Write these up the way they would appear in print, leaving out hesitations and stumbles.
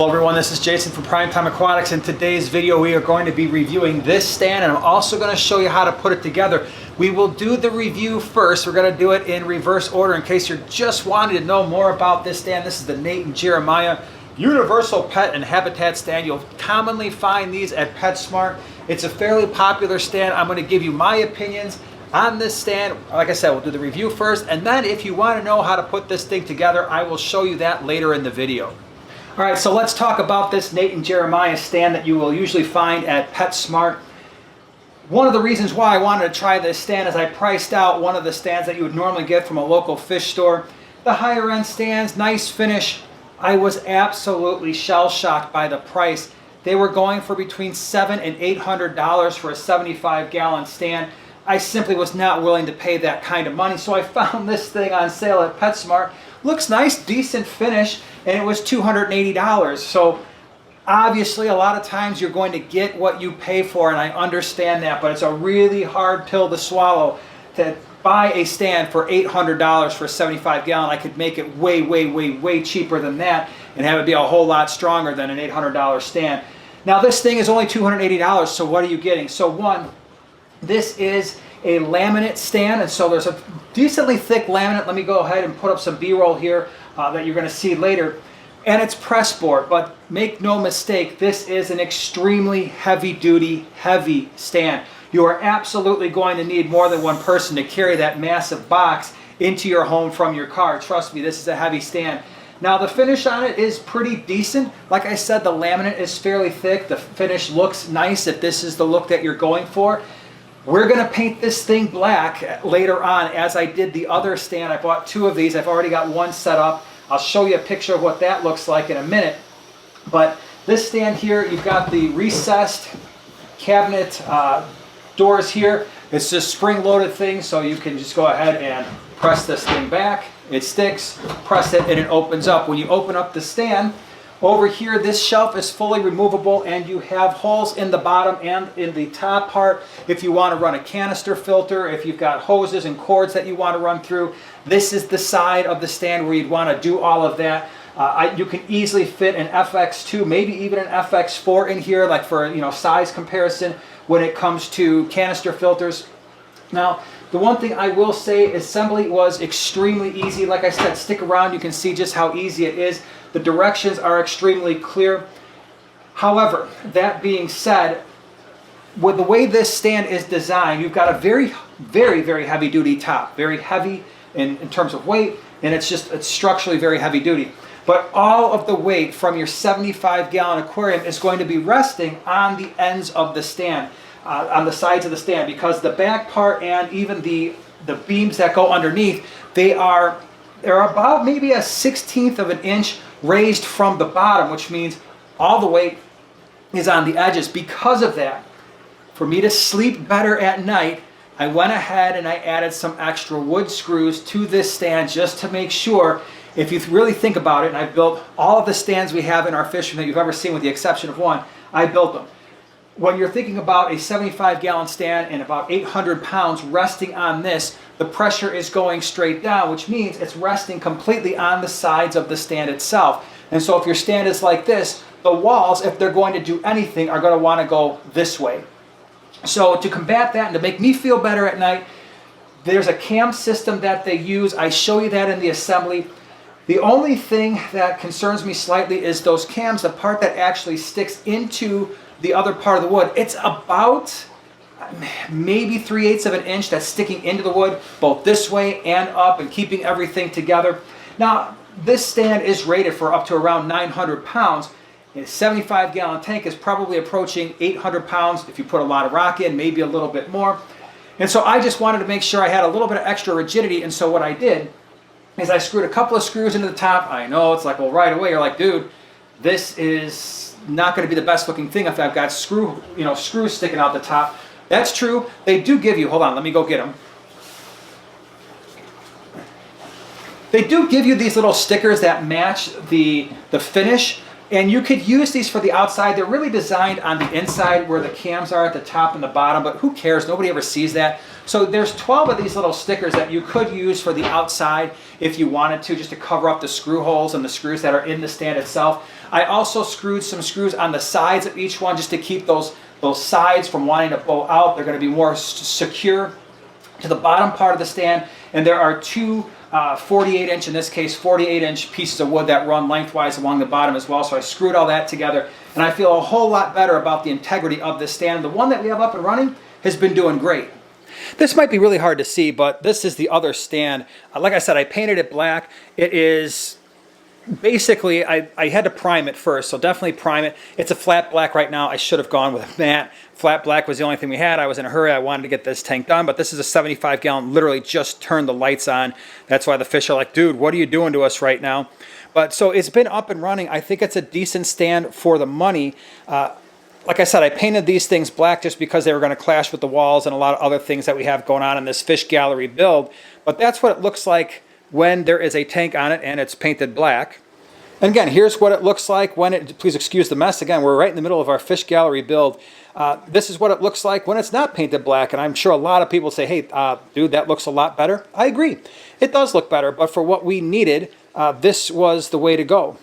Hello everyone, this is Jason from Primetime Aquatics. In today's video we are going to be reviewing this stand, and I'm also going to show you how to put it together. We will do the review first. We're going to do it in reverse order in case you're just wanting to know more about this stand. This is the Nate and Jeremiah Universal Pet and Habitat Stand. You'll commonly find these at Petsmart. It's a fairly popular stand. I'm going to give you my opinions on this stand. Like I said, we'll do the review first, and then if you want to know how to put this thing together, I will show you that later in the video. All right, so let's talk about this Nate and Jeremiah stand that you will usually find at PetSmart. One of the reasons why I wanted to try this stand is I priced out one of the stands that you would normally get from a local fish store. The higher end stands, nice finish. I was absolutely shell-shocked by the price. They were going for between $700 and $800 for a 75-gallon stand. I simply was not willing to pay that kind of money, so I found this thing on sale at PetSmart. Looks nice, decent finish, and it was $280. So obviously a lot of times you're going to get what you pay for, and I understand that, but it's a really hard pill to swallow to buy a stand for $800 for a 75-gallon. I could make it way cheaper than that and have it be a whole lot stronger than an $800 stand. Now this thing is only $280, so what are you getting? So one, this is a laminate stand, and so there's a decently thick laminate. Let me go ahead and put up some B-roll here that you're going to see later. And it's press board, but make no mistake, this is an extremely heavy-duty, heavy stand. You are absolutely going to need more than one person to carry that massive box into your home from your car. Trust me, this is a heavy stand. Now the finish on it is pretty decent. Like I said, the laminate is fairly thick. The finish looks nice if this is the look that you're going for. We're going to paint this thing black later on, as I did the other stand. I bought two of these. I've already got one set up. I'll show you a picture of what that looks like in a minute. But this stand here, you've got the recessed cabinet doors here. It's just spring-loaded thing, so you can just go ahead and press this thing back. It sticks, press it, and it opens up. When you open up the stand, over here, this shelf is fully removable, and you have holes in the bottom and in the top part if you want to run a canister filter, if you've got hoses and cords that you want to run through. This is the side of the stand where you'd want to do all of that. You can easily fit an FX2, maybe even an FX4 in here, like for size comparison when it comes to canister filters. Now, the one thing I will say, assembly was extremely easy. Like I said, stick around, you can see just how easy it is. The directions are extremely clear. However, that being said, with the way this stand is designed, you've got a very heavy duty top. Very heavy in terms of weight, and it's structurally very heavy duty. But all of the weight from your 75-gallon aquarium is going to be resting on the ends of the stand, on the sides of the stand, because the back part and even the beams that go underneath, they're about maybe a 1/16 of an inch raised from the bottom, which means all the weight is on the edges. Because of that, for me to sleep better at night, I went ahead and I added some extra wood screws to this stand just to make sure, if you really think about it, and I've built all of the stands we have in our fish room that you've ever seen with the exception of one, I built them. When you're thinking about a 75-gallon stand and about 800 pounds resting on this, the pressure is going straight down, which means it's resting completely on the sides of the stand itself. And so if your stand is like this, the walls, if they're going to do anything, are going to want to go this way. So to combat that and to make me feel better at night, there's a cam system that they use. I show you that in the assembly. The only thing that concerns me slightly is those cams, the part that actually sticks into the other part of the wood. It's about maybe 3/8 of an inch that's sticking into the wood, both this way and up, and keeping everything together. Now, this stand is rated for up to around 900 pounds. A 75-gallon tank is probably approaching 800 pounds if you put a lot of rock in, maybe a little bit more. And so I just wanted to make sure I had a little bit of extra rigidity, and so what I did is I screwed a couple of screws into the top. I know it's like, well, right away you're like, dude, this is not going to be the best looking thing if I've got screws sticking out the top. That's true. They do give you, hold on, let me go get them. They do give you these little stickers that match the finish, and you could use these for the outside. They're really designed on the inside where the cams are at the top and the bottom, but who cares? Nobody ever sees that. So there's 12 of these little stickers that you could use for the outside if you wanted to, just to cover up the screw holes and the screws that are in the stand itself. I also screwed some screws on the sides of each one just to keep those sides from wanting to bow out. They're going to be more secure to the bottom part of the stand. And there are two 48-inch, in this case 48-inch pieces of wood that run lengthwise along the bottom as well. So I screwed all that together, and I feel a whole lot better about the integrity of this stand. The one that we have up and running has been doing great. This might be really hard to see, but this is the other stand. Like I said, I painted it black. It is basically, I had to prime it first, so definitely prime it. It's a flat black right now. I should have gone with a matte. Flat black was the only thing we had. I was in a hurry. I wanted to get this tank done, but this is a 75-gallon, literally just turned the lights on. That's why the fish are like, dude, what are you doing to us right now? But so it's been up and running. I think it's a decent stand for the money. Like I said, I painted these things black just because they were going to clash with the walls and a lot of other things that we have going on in this fish gallery build. But that's what it looks like when there is a tank on it and it's painted black. And again, here's what it looks like when it, please excuse the mess, again, we're right in the middle of our fish gallery build. This is what it looks like when it's not painted black, and I'm sure a lot of people say, hey, dude, that looks a lot better. I agree. It does look better, but for what we needed, this was the way to go.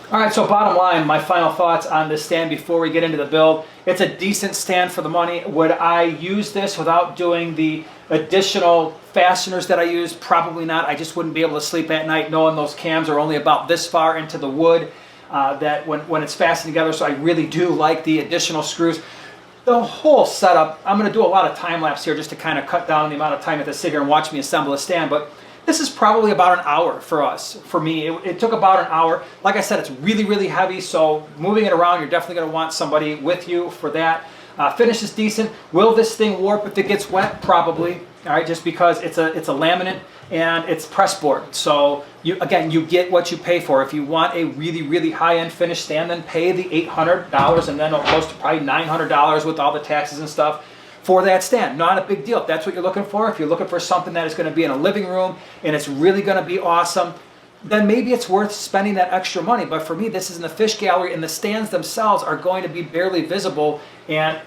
All right, so bottom line, my final thoughts on this stand before we get into the build. It's a decent stand for the money. Would I use this without doing the additional fasteners that I use? Probably not. I just wouldn't be able to sleep at night knowing those cams are only about this far into the wood that when it's fastened together. So I really do like the additional screws. The whole setup, I'm going to do a lot of time lapse here just to kind of cut down the amount of time you have to sit here and watch me assemble a stand, but this is probably about an hour for us. For me, it took about an hour. Like I said, it's really, really heavy, so moving it around, you're definitely going to want somebody with you for that. Finish is decent. Will this thing warp if it gets wet? Probably. All right, just because it's a laminate and it's press board. So again, you get what you pay for. If you want a really, really high-end finished stand, then pay the $800 and then close to probably $900 with all the taxes and stuff for that stand. Not a big deal. If that's what you're looking for, if you're looking for something that is going to be in a living room and it's really going to be awesome, then maybe it's worth spending that extra money. But for me, this is in the fish gallery, and the stands themselves are going to be barely visible, and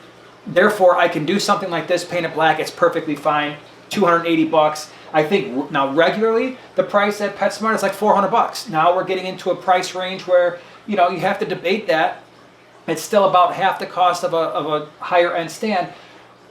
therefore I can do something like this, paint it black. It's perfectly fine. 280 bucks. I think now regularly the price at Petsmart is like 400 bucks. Now we're getting into a price range where you have to debate that. It's still about half the cost of a higher end stand.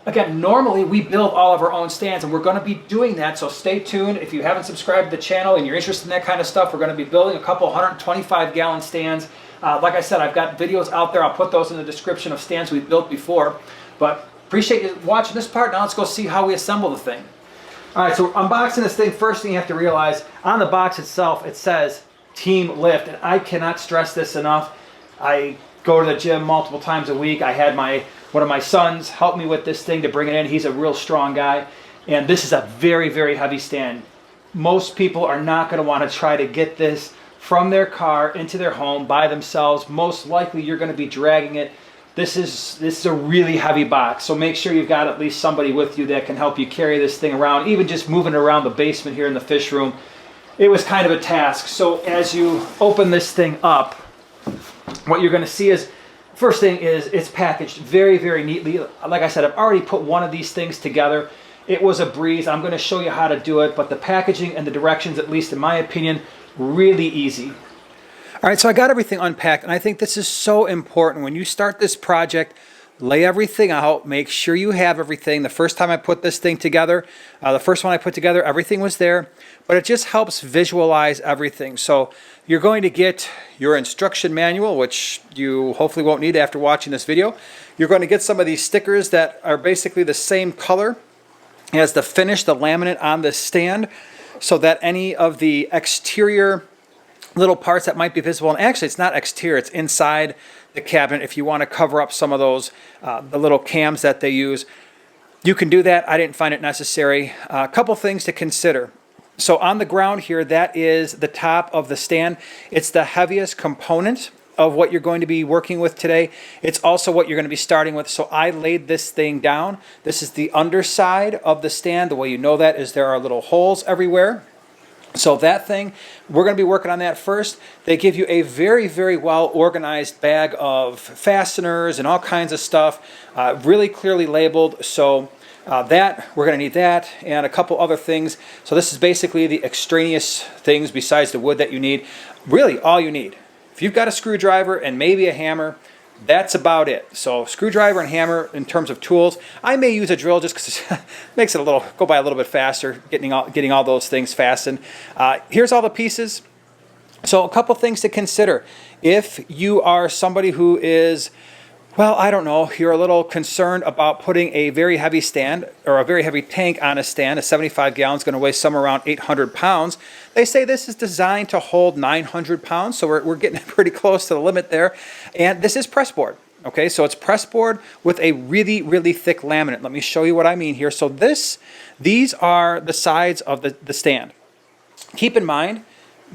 Again, normally we build all of our own stands, and we're going to be doing that, so stay tuned. If you haven't subscribed to the channel and you're interested in that kind of stuff, we're going to be building a couple 125-gallon stands. Like I said, I've got videos out there. I'll put those in the description of stands we've built before. But appreciate you watching this part. Now let's go see how we assemble the thing. All right, so unboxing this thing, first thing you have to realize, on the box itself, it says Team Lift, and I cannot stress this enough. I go to the gym multiple times a week. I had one of my sons help me with this thing to bring it in. He's a real strong guy, and this is a very, very heavy stand. Most people are not going to want to try to get this from their car into their home by themselves. Most likely you're going to be dragging it. This is a really heavy box, so make sure you've got at least somebody with you that can help you carry this thing around. Even just moving it around the basement here in the fish room, it was kind of a task. So as you open this thing up, what you're going to see is, first thing is it's packaged very, very neatly. Like I said, I've already put one of these things together. It was a breeze. I'm going to show you how to do it, but the packaging and the directions, at least in my opinion, really easy. All right, so I got everything unpacked, and I think this is so important. When you start this project, lay everything out, make sure you have everything. The first time I put this thing together, the first one I put together, everything was there, but it just helps visualize everything. So you're going to get your instruction manual, which you hopefully won't need after watching this video. You're going to get some of these stickers that are basically the same color as the finish, the laminate on this stand, so that any of the exterior little parts that might be visible, and actually it's not exterior, it's inside the cabinet. If you want to cover up some of those, the little cams that they use, you can do that. I didn't find it necessary. A couple things to consider. So on the ground here, that is the top of the stand. It's the heaviest component of what you're going to be working with today. It's also what you're going to be starting with. So I laid this thing down. This is the underside of the stand. The way you know that is there are little holes everywhere. So that thing, we're going to be working on that first. They give you a very, very well organized bag of fasteners and all kinds of stuff, really clearly labeled. So that, we're going to need that and a couple other things. So this is basically the extraneous things besides the wood that you need. Really all you need. If you've got a screwdriver and maybe a hammer, that's about it. So screwdriver and hammer in terms of tools. I may use a drill just because it makes it go by a little bit faster, getting all those things fastened. Here's all the pieces. So a couple things to consider. If you are somebody who is, well, I don't know, you're a little concerned about putting a very heavy stand or a very heavy tank on a stand. A 75 gallons is going to weigh somewhere around 800 pounds. They say this is designed to hold 900 pounds, so we're getting pretty close to the limit there. And this is press board. Okay, so it's press board with a really, really thick laminate. Let me show you what I mean here. So these are the sides of the stand. Keep in mind,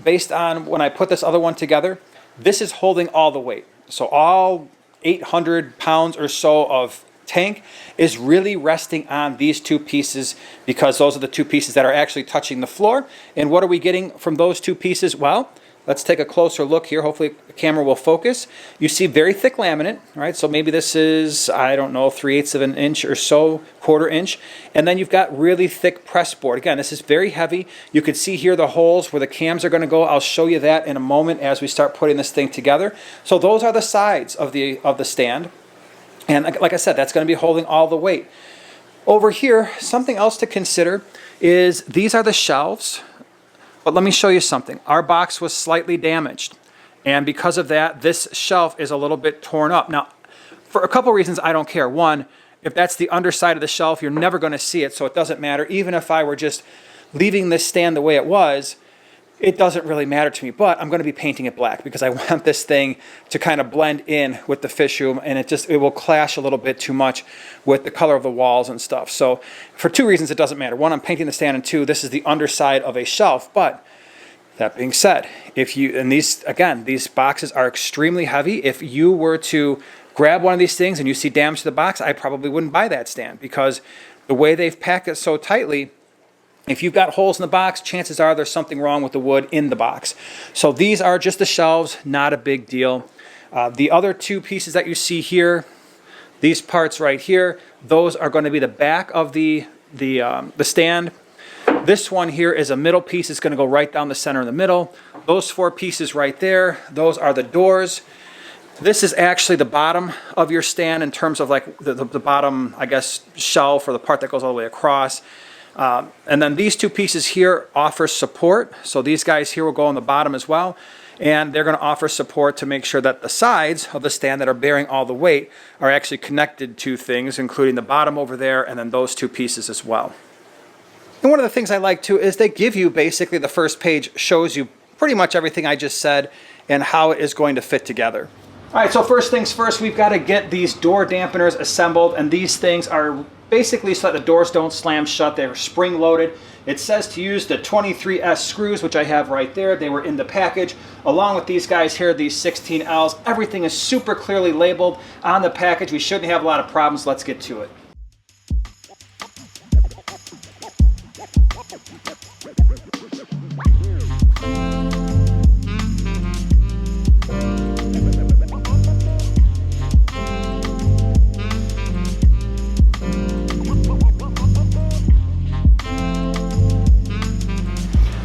based on when I put this other one together, this is holding all the weight. So all 800 pounds or so of tank is really resting on these two pieces, because those are the two pieces that are actually touching the floor. And what are we getting from those two pieces? Well, let's take a closer look here. Hopefully the camera will focus. You see very thick laminate, right? So maybe this is, I don't know, 3/8 of an inch or so, 1/4 inch. And then you've got really thick press board. Again, this is very heavy. You can see here the holes where the cams are going to go. I'll show you that in a moment as we start putting this thing together. So those are the sides of the stand. And like I said, that's going to be holding all the weight. Over here, something else to consider is these are the shelves. But let me show you something. Our box was slightly damaged, and because of that, this shelf is a little bit torn up. Now, for a couple reasons, I don't care. One, if that's the underside of the shelf, you're never going to see it, so it doesn't matter. Even if I were just leaving this stand the way it was, it doesn't really matter to me. But I'm going to be painting it black because I want this thing to kind of blend in with the fish room, and it will clash a little bit too much with the color of the walls and stuff. So for two reasons, it doesn't matter. One, I'm painting the stand, and two, this is the underside of a shelf. But that being said, these boxes are extremely heavy. If you were to grab one of these things and you see damage to the box, I probably wouldn't buy that stand, because the way they've packed it so tightly, if you've got holes in the box, chances are there's something wrong with the wood in the box. So these are just the shelves, not a big deal. The other two pieces that you see here, these parts right here, those are going to be the back of the stand. This one here is a middle piece. It's going to go right down the center in the middle. Those four pieces right there, those are the doors. This is actually the bottom of your stand in terms of like the bottom, I guess, shelf, or the part that goes all the way across. And then these two pieces here offer support. So these guys here will go on the bottom as well. And they're going to offer support to make sure that the sides of the stand that are bearing all the weight are actually connected to things, including the bottom over there, and then those two pieces as well. And one of the things I like too is they give you basically, the first page shows you pretty much everything I just said and how it is going to fit together. All right, so first things first, we've got to get these door dampeners assembled, and these things are basically so that the doors don't slam shut. They're spring loaded. It says to use the 23S screws, which I have right there. They were in the package, along with these guys here, these 16Ls. Everything is super clearly labeled on the package. We shouldn't have a lot of problems. Let's get to it.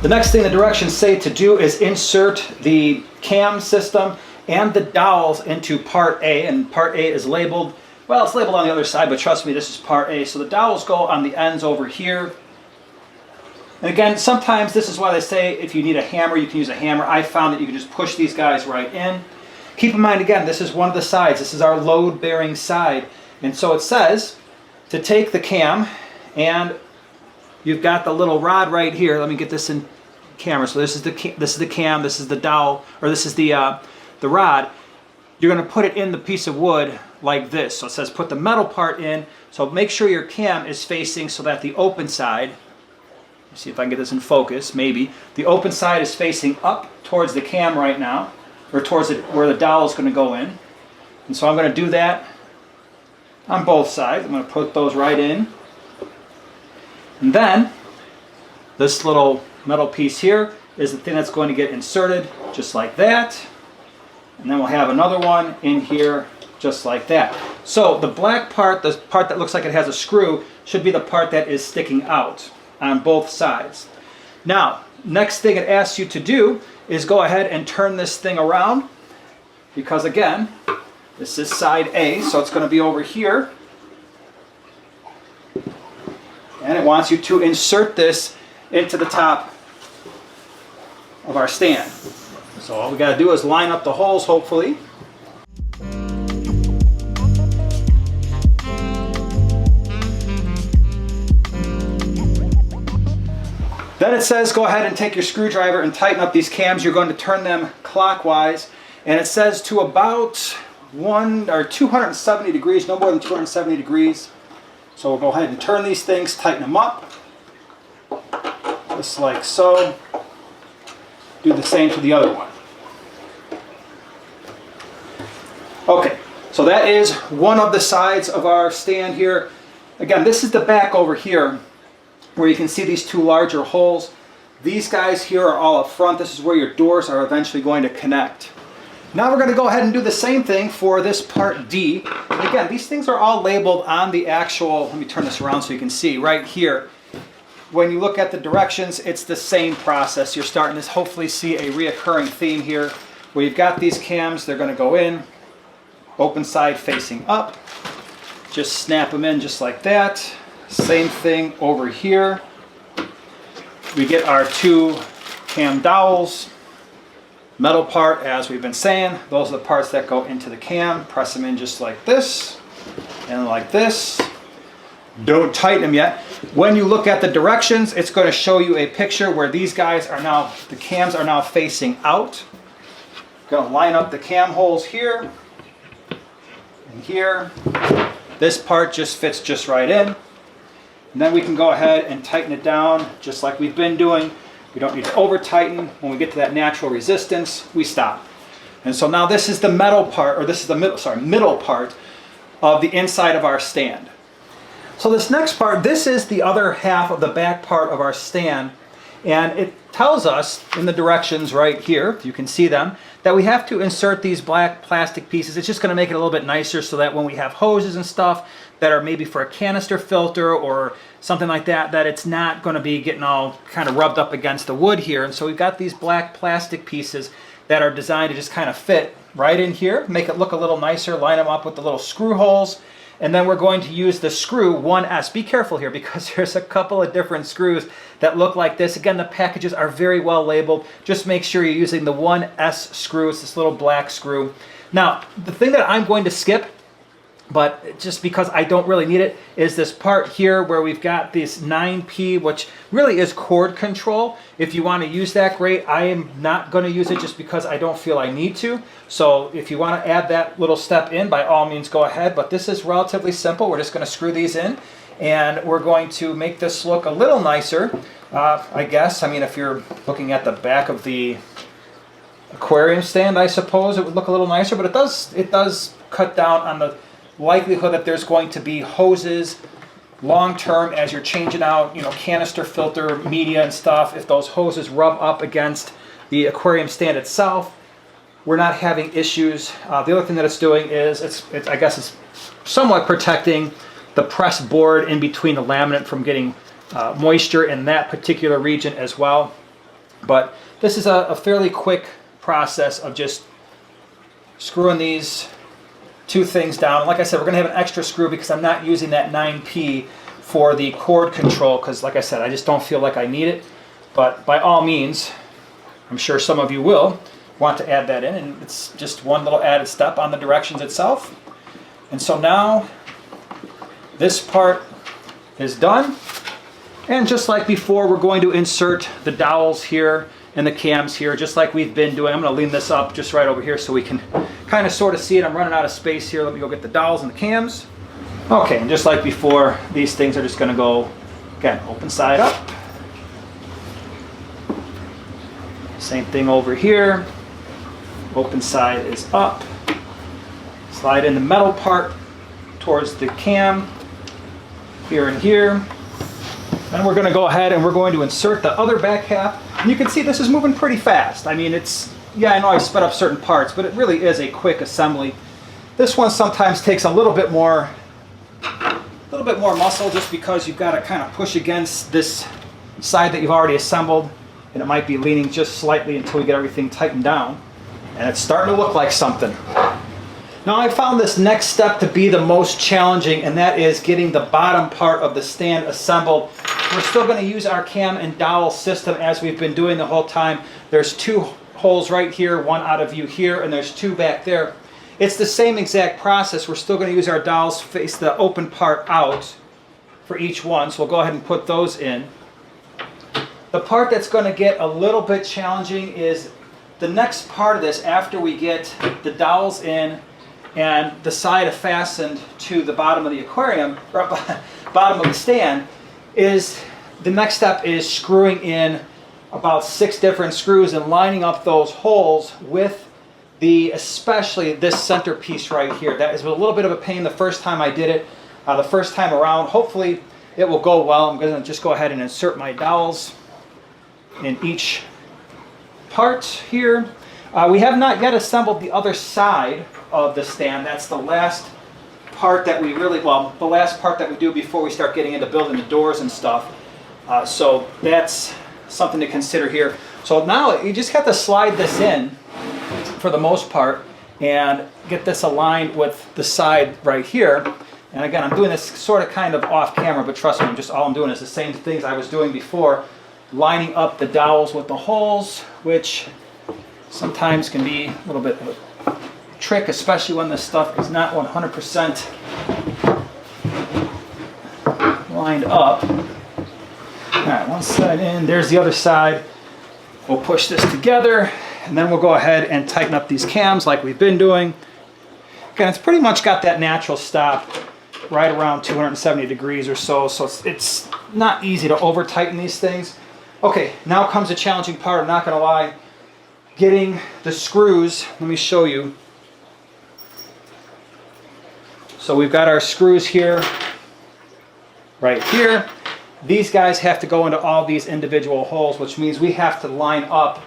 The next thing the directions say to do is insert the cam system and the dowels into part A, and part A is labeled, well, it's labeled on the other side, but trust me, this is part A. So the dowels go on the ends over here. And again, sometimes this is why they say if you need a hammer, you can use a hammer. I found that you can just push these guys right in. Keep in mind, again, this is one of the sides. This is our load-bearing side. And so it says to take the cam, and you've got the little rod right here. Let me get this in camera. So this is the cam, this is the dowel, or this is the rod. You're going to put it in the piece of wood like this. So it says put the metal part in. So make sure your cam is facing so that the open side, let's see if I can get this in focus, maybe. The open side is facing up towards the cam right now, or towards where the dowel is going to go in. And so I'm going to do that on both sides. I'm going to put those right in. And then this little metal piece here is the thing that's going to get inserted just like that. And then we'll have another one in here just like that. So the black part, the part that looks like it has a screw, should be the part that is sticking out on both sides. Now, next thing it asks you to do is go ahead and turn this thing around. because again, this is side A, so it's going to be over here. And it wants you to insert this into the top of our stand. So all we got to do is line up the holes, hopefully. Then it says go ahead and take your screwdriver and tighten up these cams. You're going to turn them clockwise. And it says to about 270 degrees, no more than 270 degrees. So we'll go ahead and turn these things, tighten them up, just like so. Do the same to the other one. Okay, so that is one of the sides of our stand here. Again, this is the back over here, where you can see these two larger holes. These guys here are all up front. This is where your doors are eventually going to connect. Now we're going to go ahead and do the same thing for this part D. And again, these things are all labeled on the actual, let me turn this around so you can see, right here. When you look at the directions, it's the same process. You're starting to hopefully see a reoccurring theme here, where you've got these cams, they're going to go in, open side facing up. Just snap them in just like that. Same thing over here. We get our two cam dowels. Metal part, as we've been saying, those are the parts that go into the cam. Press them in just like this and like this. Don't tighten them yet. When you look at the directions, it's going to show you a picture where these guys are now, the cams are now facing out. Going to line up the cam holes here and here. This part just fits just right in. And then we can go ahead and tighten it down just like we've been doing. We don't need to over tighten. When we get to that natural resistance, we stop. And so now this is the metal part, or this is the middle part of the inside of our stand. So this next part, this is the other half of the back part of our stand. And it tells us in the directions right here, you can see them, that we have to insert these black plastic pieces. It's just going to make it a little bit nicer so that when we have hoses and stuff that are maybe for a canister filter or something like that, that it's not going to be getting all kind of rubbed up against the wood here. And so we've got these black plastic pieces that are designed to just kind of fit right in here, make it look a little nicer, line them up with the little screw holes. And then we're going to use the screw 1S. Be careful here because there's a couple of different screws that look like this. Again, the packages are very well labeled. Just make sure you're using the 1S screw. It's this little black screw. Now, the thing that I'm going to skip, but just because I don't really need it, is this part here where we've got this 9P, which really is cord control. If you want to use that, great. I am not going to use it just because I don't feel I need to. So if you want to add that little step in, by all means go ahead. But this is relatively simple. We're just going to screw these in, and we're going to make this look a little nicer, I guess. I mean, if you're looking at the back of the aquarium stand, I suppose it would look a little nicer, but it does cut down on the likelihood that there's going to be hoses long term as you're changing out, canister filter media and stuff. If those hoses rub up against the aquarium stand itself, we're not having issues. The other thing that it's doing is I guess it's somewhat protecting the press board in between the laminate from getting moisture in that particular region as well. But this is a fairly quick process of just screwing these two things down. Like I said, we're going to have an extra screw because I'm not using that 9P for the cord control because, like I said, I just don't feel like I need it. But by all means, I'm sure some of you will want to add that in, and it's just one little added step on the directions itself. And so now this part is done. And just like before, we're going to insert the dowels here and the cams here, just like we've been doing. I'm going to lean this up just right over here so we can kind of sort of see it. I'm running out of space here. Let me go get the dowels and the cams. Okay, and just like before, these things are just going to go, again, open side up. Same thing over here. Open side is up. Slide in the metal part towards the cam here and here. Then we're going to go ahead and we're going to insert the other back half. And you can see this is moving pretty fast. I mean, yeah, I know I've sped up certain parts, but it really is a quick assembly. This one sometimes takes a little bit more muscle just because you've got to kind of push against this side that you've already assembled, and it might be leaning just slightly until we get everything tightened down. and it's starting to look like something. Now I found this next step to be the most challenging, and that is getting the bottom part of the stand assembled. We're still going to use our cam and dowel system as we've been doing the whole time. There's 2 holes right here, 1 out of view here, and there's 2 back there. It's the same exact process. We're still going to use our dowels face the open part out for each one, so we'll go ahead and put those in. The part that's going to get a little bit challenging is the next part of this after we get the dowels in and the side fastened to the bottom of the aquarium, or bottom of the stand, is the next step is screwing in about 6 different screws and lining up those holes with especially this center piece right here. That is a little bit of a pain the first time I did it. The first time around, hopefully it will go well. I'm going to just go ahead and insert my dowels in each part here. We have not yet assembled the other side of the stand. That's the last part that we really, well, the last part that we do before we start getting into building the doors and stuff. So that's something to consider here. So now you just have to slide this in for the most part and get this aligned with the side right here. And again, I'm doing this sort of kind of off camera, but trust me, all I'm doing is the same things I was doing before, lining up the dowels with the holes, which sometimes can be a little bit of a trick, especially when this stuff is not 100% lined up. All right, one side in, there's the other side. We'll push this together, and then we'll go ahead and tighten up these cams like we've been doing. Again, it's pretty much got that natural stop right around 270 degrees or so, so it's not easy to over tighten these things. Okay, now comes the challenging part, I'm not going to lie. Getting the screws, let me show you. So we've got our screws here, right here. These guys have to go into all these individual holes, which means we have to line up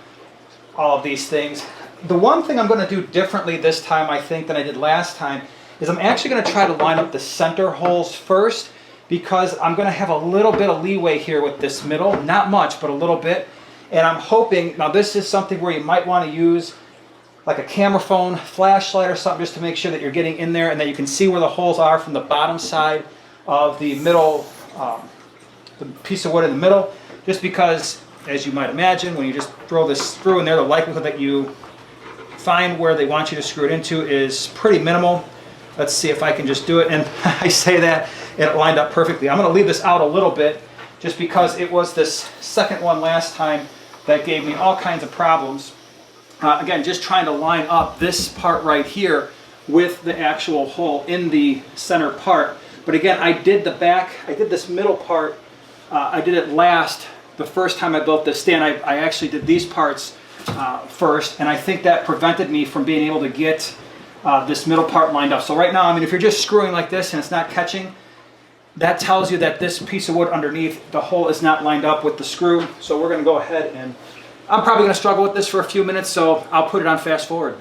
all of these things. The one thing I'm going to do differently this time, I think, than I did last time, is I'm actually going to try to line up the center holes first, because I'm going to have a little bit of leeway here with this middle. Not much, but a little bit. And I'm hoping, now this is something where you might want to use like a camera phone, flashlight or something, just to make sure that you're getting in there and that you can see where the holes are from the bottom side of the middle, the piece of wood in the middle. Just because, as you might imagine, when you just throw this screw in there, the likelihood that you find where they want you to screw it into is pretty minimal. Let's see if I can just do it. And I say that, and it lined up perfectly. I'm going to leave this out a little bit just because it was this second one last time that gave me all kinds of problems. Again, just trying to line up this part right here with the actual hole in the center part. But again, I did this middle part, I did it last. The first time I built this stand, I actually did these parts first, and I think that prevented me from being able to get this middle part lined up. So right now, I mean, if you're just screwing like this and it's not catching, that tells you that this piece of wood underneath, the hole is not lined up with the screw. So we're going to go ahead, and I'm probably going to struggle with this for a few minutes, so I'll put it on fast forward.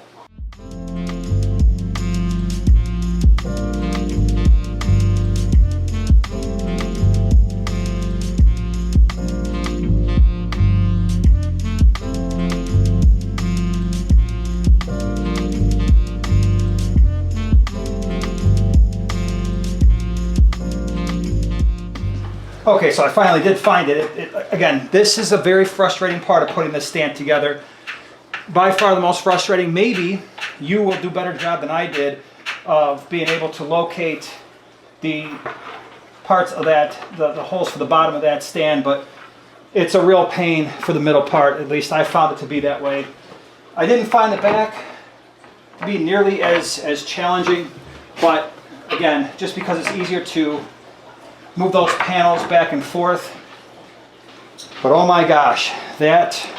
Okay, so I finally did find it. Again, this is a very frustrating part of putting this stand together. By far the most frustrating. Maybe you will do a better job than I did of being able to locate the parts of that, the holes for the bottom of that stand, but it's a real pain for the middle part. At least I found it to be that way. I didn't find the back to be nearly as challenging, but again, just because it's easier to move those panels back and forth. But oh my gosh, that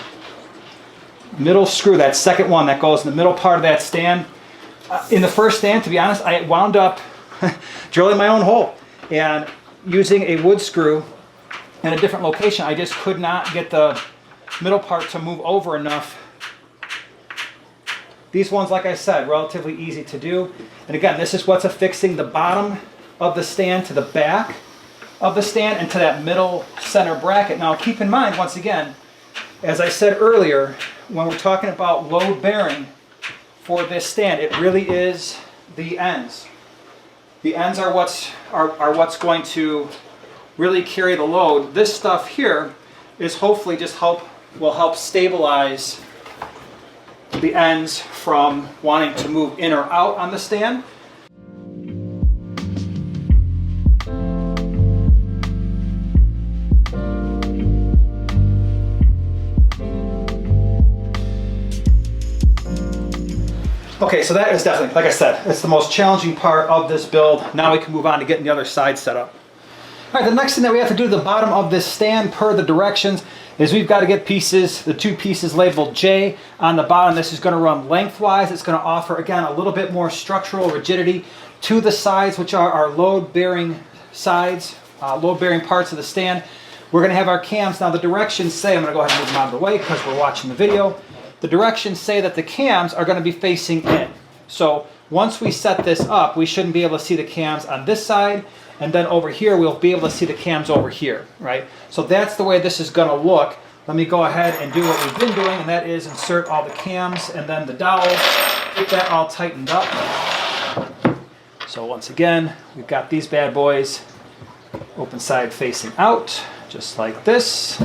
middle screw, that second one that goes in the middle part of that stand, in the first stand, to be honest, I wound up drilling my own hole and using a wood screw in a different location. I just could not get the middle part to move over enough. These ones, like I said, relatively easy to do. And again, this is what's affixing the bottom of the stand to the back of the stand and to that middle center bracket. Now keep in mind, once again, as I said earlier, when we're talking about load bearing, for this stand. It really is the ends. The ends are what's going to really carry the load. This stuff here is hopefully just will help stabilize the ends from wanting to move in or out on the stand. Okay, so that is definitely, like I said, it's the most challenging part of this build. Now we can move on to getting the other side set up. All right, the next thing that we have to do to the bottom of this stand per the directions is we've got to get the two pieces labeled J on the bottom. This is going to run lengthwise. It's going to offer, again, a little bit more structural rigidity to the sides, which are our load-bearing sides, load-bearing parts of the stand. We're going to have our cams. Now the directions say, I'm going to go ahead and move them out of the way because we're watching the video. The directions say that the cams are going to be facing in. So once we set this up, we shouldn't be able to see the cams on this side, and then over here we'll be able to see the cams over here, right? So that's the way this is going to look. Let me go ahead and do what we've been doing, and that is insert all the cams and then the dowels, get that all tightened up. So once again, we've got these bad boys open side facing out, just like this.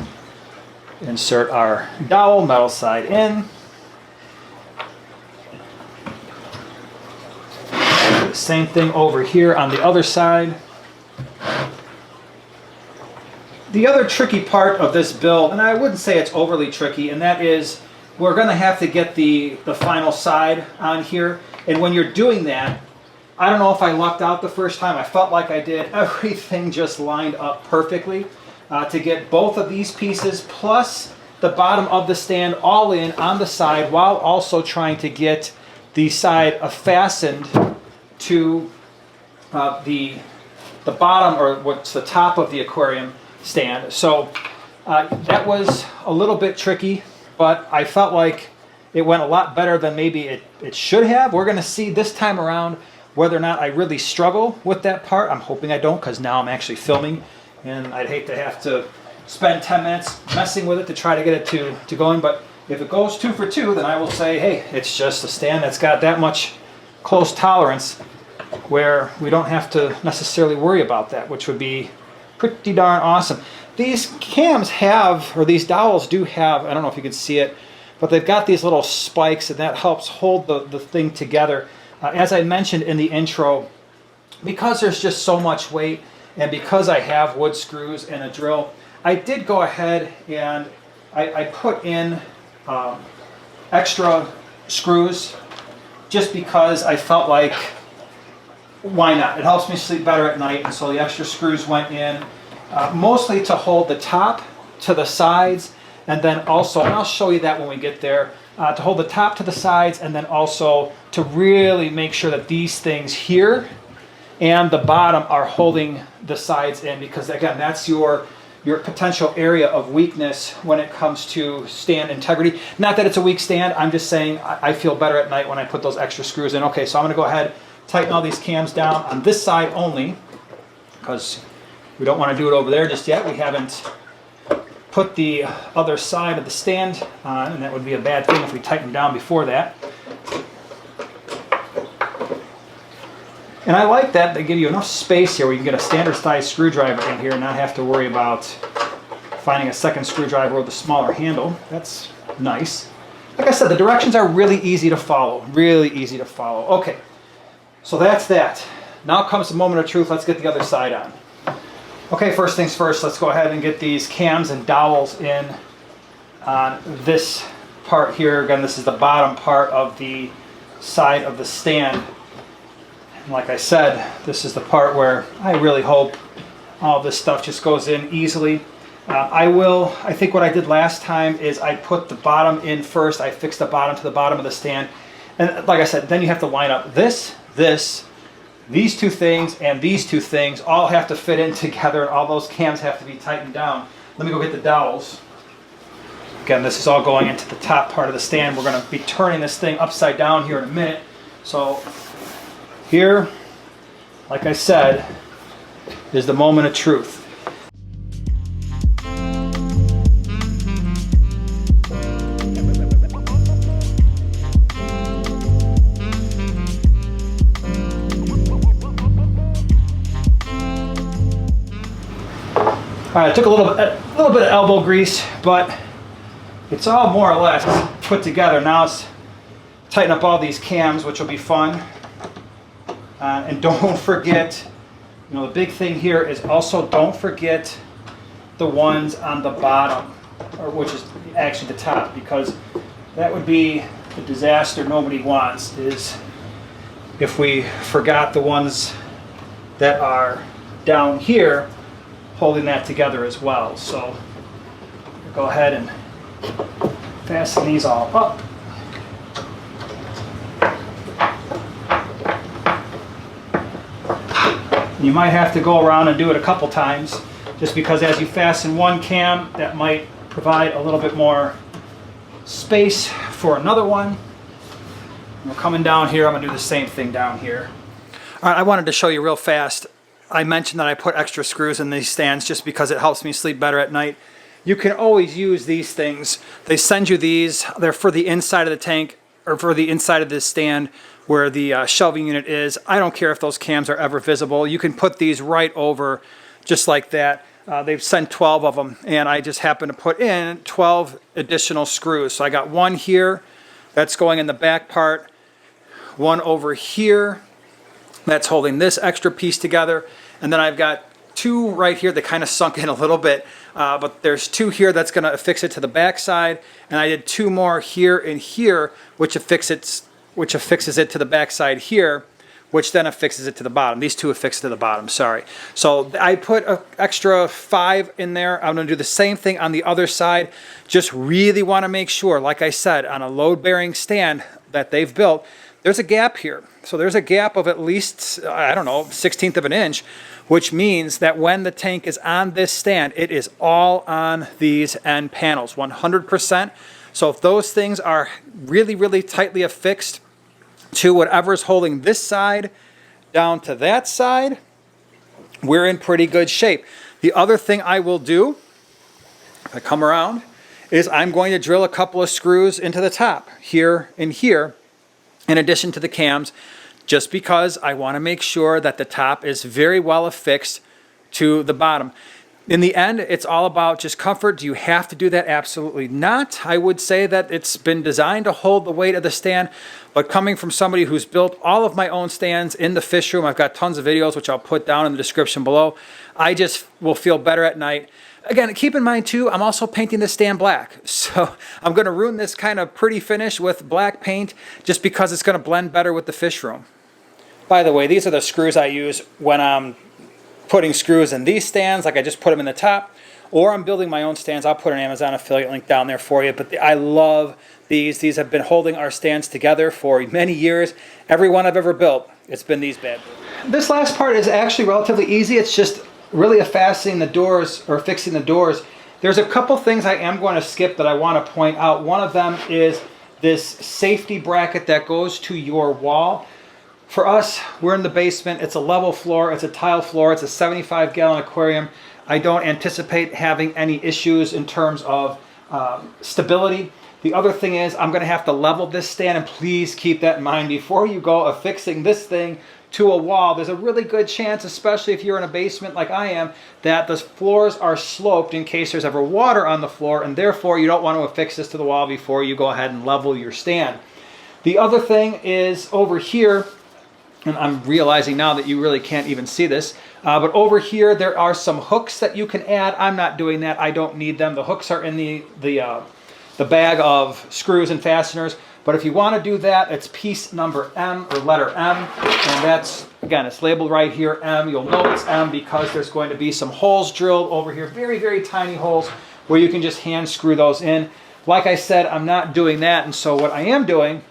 Insert our dowel, metal side in. Do the same thing over here on the other side. The other tricky part of this build, and I wouldn't say it's overly tricky, and that is we're going to have to get the final side on here. And when you're doing that, I don't know if I lucked out the first time. I felt like I did. Everything just lined up perfectly. To get both of these pieces plus the bottom of the stand all in on the side while also trying to get the side fastened to the bottom, or what's the top of the aquarium stand. So that was a little bit tricky, but I felt like it went a lot better than maybe it should have. We're going to see this time around whether or not I really struggle with that part. I'm hoping I don't, because now I'm actually filming. And I'd hate to have to spend 10 minutes messing with it to try to get it to going. But if it goes 2 for 2, then I will say, hey, it's just a stand that's got that much close tolerance where we don't have to necessarily worry about that, which would be pretty darn awesome. These cams have, or these dowels do have, I don't know if you can see it, but they've got these little spikes, and that helps hold the thing together. As I mentioned in the intro, because there's just so much weight, and because I have wood screws and a drill, I did go ahead and I put in extra screws just because I felt like, why not? It helps me sleep better at night, and so the extra screws went in, mostly to hold the top to the sides, and then also, and I'll show you that when we get there, to hold the top to the sides, and then also to really make sure that these things here and the bottom are holding the sides in, because again, that's your potential area of weakness when it comes to stand integrity. Not that it's a weak stand, I'm just saying I feel better at night when I put those extra screws in. Okay, so I'm going to go ahead, tighten all these cams down on this side only, because we don't want to do it over there just yet. We haven't put the other side of the stand on, and that would be a bad thing if we tighten down before that. And I like that they give you enough space here where you can get a standard size screwdriver in here and not have to worry about finding a second screwdriver with a smaller handle. That's nice. Like I said, the directions are really easy to follow. Really easy to follow. Okay, so that's that. Now comes the moment of truth. Let's get the other side on. Okay, first things first, let's go ahead and get these cams and dowels in on this part here. Again, this is the bottom part of the side of the stand. And like I said, this is the part where I really hope all this stuff just goes in easily. I think what I did last time is I put the bottom in first. I fixed the bottom to the bottom of the stand. And like I said, then you have to line up these two things, and these two things all have to fit in together, and all those cams have to be tightened down. Let me go get the dowels. Again, this is all going into the top part of the stand. We're going to be turning this thing upside down here in a minute. So here, like I said, is the moment of truth. right, I took a little bit of elbow grease, but it's all more or less put together. Now let's tighten up all these cams, which will be fun. And don't forget, you know, the big thing here is also don't forget the ones on the bottom, or which is actually the top, because that would be the disaster nobody wants, is if we forgot the ones that are down here holding that together as well. So go ahead and fasten these all up. You might have to go around and do it a couple times, just because as you fasten one cam, that might provide a little bit more space for another one. We're coming down here, I'm going to do the same thing down here. All right, I wanted to show you real fast. I mentioned that I put extra screws in these stands just because it helps me sleep better at night. You can always use these things. They send you these. They're for the inside of the tank, or for the inside of this stand where the shelving unit is. I don't care if those cams are ever visible. You can put these right over just like that. They've sent 12 of them, and I just happen to put in 12 additional screws. So I got one here that's going in the back part, one over here that's holding this extra piece together, and then I've got two right here that kind of sunk in a little bit, but there's two here that's going to affix it to the back side, and I did two more here and here, which affixes it to the back side here, which then affixes it to the bottom. These two affix to the bottom, sorry. So I put an extra 5 in there. I'm going to do the same thing on the other side. Just really want to make sure, like I said, on a load-bearing stand that they've built, there's a gap here. So there's a gap of at least, I don't know, 1/16 of an inch, which means that when the tank is on this stand, it is all on these end panels, 100%. So if those things are really, really tightly affixed to whatever's holding this side down to that side, we're in pretty good shape. The other thing I will do, if I come around, is I'm going to drill a couple of screws into the top, here and here, in addition to the cams, just because I want to make sure that the top is very well affixed to the bottom. In the end, it's all about just comfort. Do you have to do that? Absolutely not. I would say that it's been designed to hold the weight of the stand, but coming from somebody who's built all of my own stands in the fish room, I've got tons of videos, which I'll put down in the description below. I just will feel better at night. Again, keep in mind too, I'm also painting this stand black. So I'm going to ruin this kind of pretty finish with black paint just because it's going to blend better with the fish room. By the way, these are the screws I use when I'm putting screws in these stands, like I just put them in the top, or I'm building my own stands. I'll put an Amazon affiliate link down there for you, but I love these. These have been holding our stands together for many years. Every one I've ever built, it's been these bad boys. This last part is actually relatively easy. It's just really fastening the doors or fixing the doors. There's a couple things I am going to skip that I want to point out. One of them is this safety bracket that goes to your wall. For us, we're in the basement. It's a level floor. It's a tile floor. It's a 75-gallon aquarium. I don't anticipate having any issues in terms of stability. The other thing is I'm going to have to level this stand, and please keep that in mind before you go affixing this thing to a wall. There's a really good chance, especially if you're in a basement like I am, that the floors are sloped in case there's ever water on the floor, and therefore you don't want to affix this to the wall before you go ahead and level your stand. The other thing is over here, and I'm realizing now that you really can't even see this, but over here there are some hooks that you can add. I'm not doing that. I don't need them. The hooks are in the bag of screws and fasteners. But if you want to do that, it's piece number M, or letter M, and that's, again, it's labeled right here, M. You'll know it's M because there's going to be some holes drilled over here, very, very tiny holes, where you can just hand screw those in. Like I said, I'm not doing that, and so what I am doing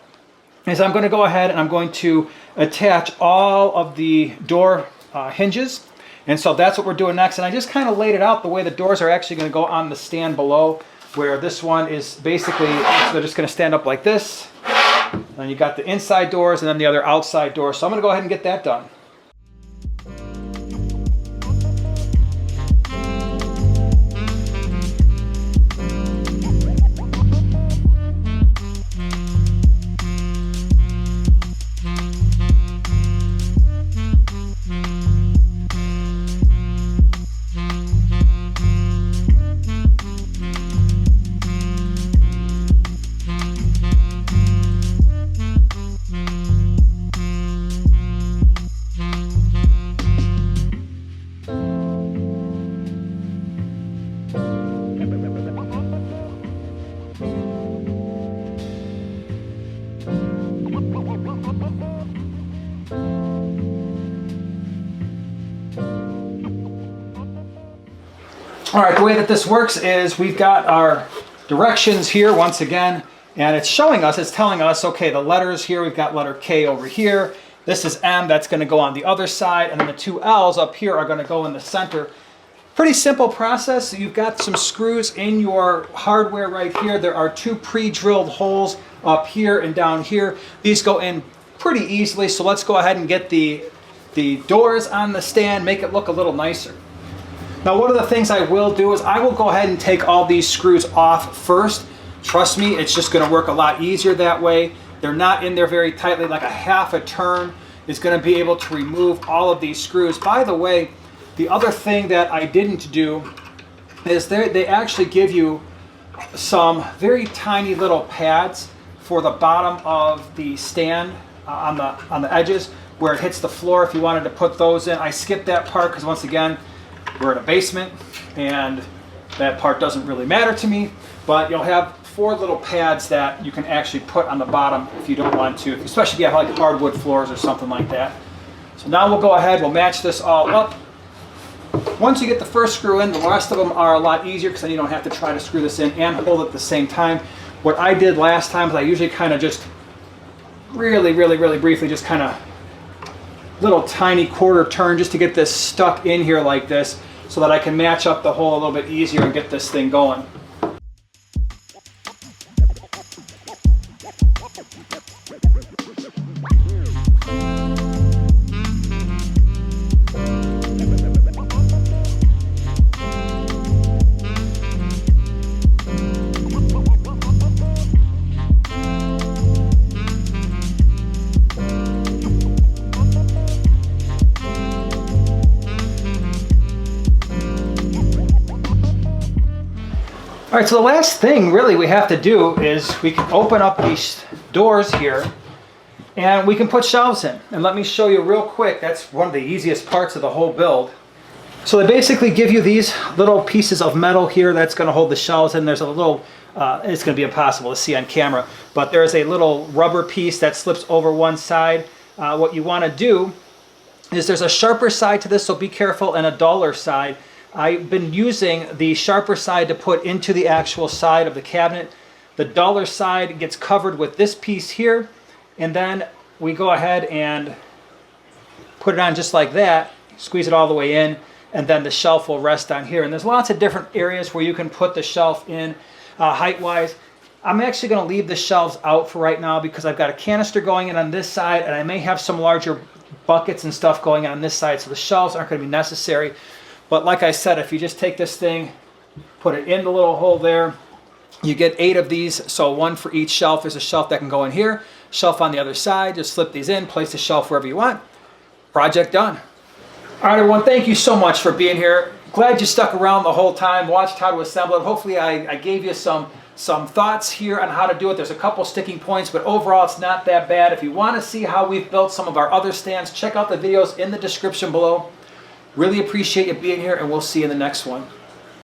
is I'm going to go ahead and I'm going to attach all of the door hinges. And so that's what we're doing next. And I just kind of laid it out the way the doors are actually going to go on the stand below, where this one is basically, they're just going to stand up like this. And then you got the inside doors and then the other outside doors. So I'm going to go ahead and get that done. All right, the way that this works is we've got our directions here once again, and it's showing us, it's telling us, okay, the letters here, we've got letter K over here. This is M, that's going to go on the other side, and then the two L's up here are going to go in the center. Pretty simple process. You've got some screws in your hardware right here. There are two pre-drilled holes up here and down here. These go in pretty easily, so let's go ahead and get the doors on the stand, make it look a little nicer. Now, one of the things I will do is I will go ahead and take all these screws off first. Trust me, it's just going to work a lot easier that way. They're not in there very tightly. Like a half a turn is going to be able to remove all of these screws. By the way, the other thing that I didn't do is they actually give you some very tiny little pads for the bottom of the stand on the edges where it hits the floor if you wanted to put those in. I skipped that part because once again, we're in a basement and that part doesn't really matter to me, but you'll have 4 little pads that you can actually put on the bottom if you don't want to, especially if you have like hardwood floors or something like that. So now we'll go ahead, we'll match this all up. Once you get the first screw in, the rest of them are a lot easier because then you don't have to try to screw this in and hold it at the same time. What I did last time is I usually kind of just really briefly just kind of little tiny quarter turn just to get this stuck in here like this so that I can match up the hole a little bit easier and get this thing going. All right, so the last thing really we have to do is we can open up these doors here and we can put shelves in. And let me show you real quick, that's one of the easiest parts of the whole build. So they basically give you these little pieces of metal here that's going to hold the shelves in. There's a little, it's going to be impossible to see on camera, but there's a little rubber piece that slips over one side. What you want to do is there's a sharper side to this, so be careful, and a duller side. I've been using the sharper side to put into the actual side of the cabinet. The duller side gets covered with this piece here, and then we go ahead and put it on just like that, squeeze it all the way in, and then the shelf will rest on here. And there's lots of different areas where you can put the shelf in height-wise. I'm actually going to leave the shelves out for right now because I've got a canister going in on this side, and I may have some larger buckets and stuff going on this side, so the shelves aren't going to be necessary. But like I said, if you just take this thing, put it in the little hole there, you get 8 of these, so 1 for each shelf. There's a shelf that can go in here, shelf on the other side. Just slip these in, place the shelf wherever you want. Project done. All right, everyone, thank you so much for being here. Glad you stuck around the whole time, watched how to assemble it. Hopefully I gave you some thoughts here on how to do it. There's a couple sticking points, but overall it's not that bad. If you want to see how we've built some of our other stands, check out the videos in the description below. Really appreciate you being here, and we'll see you in the next one.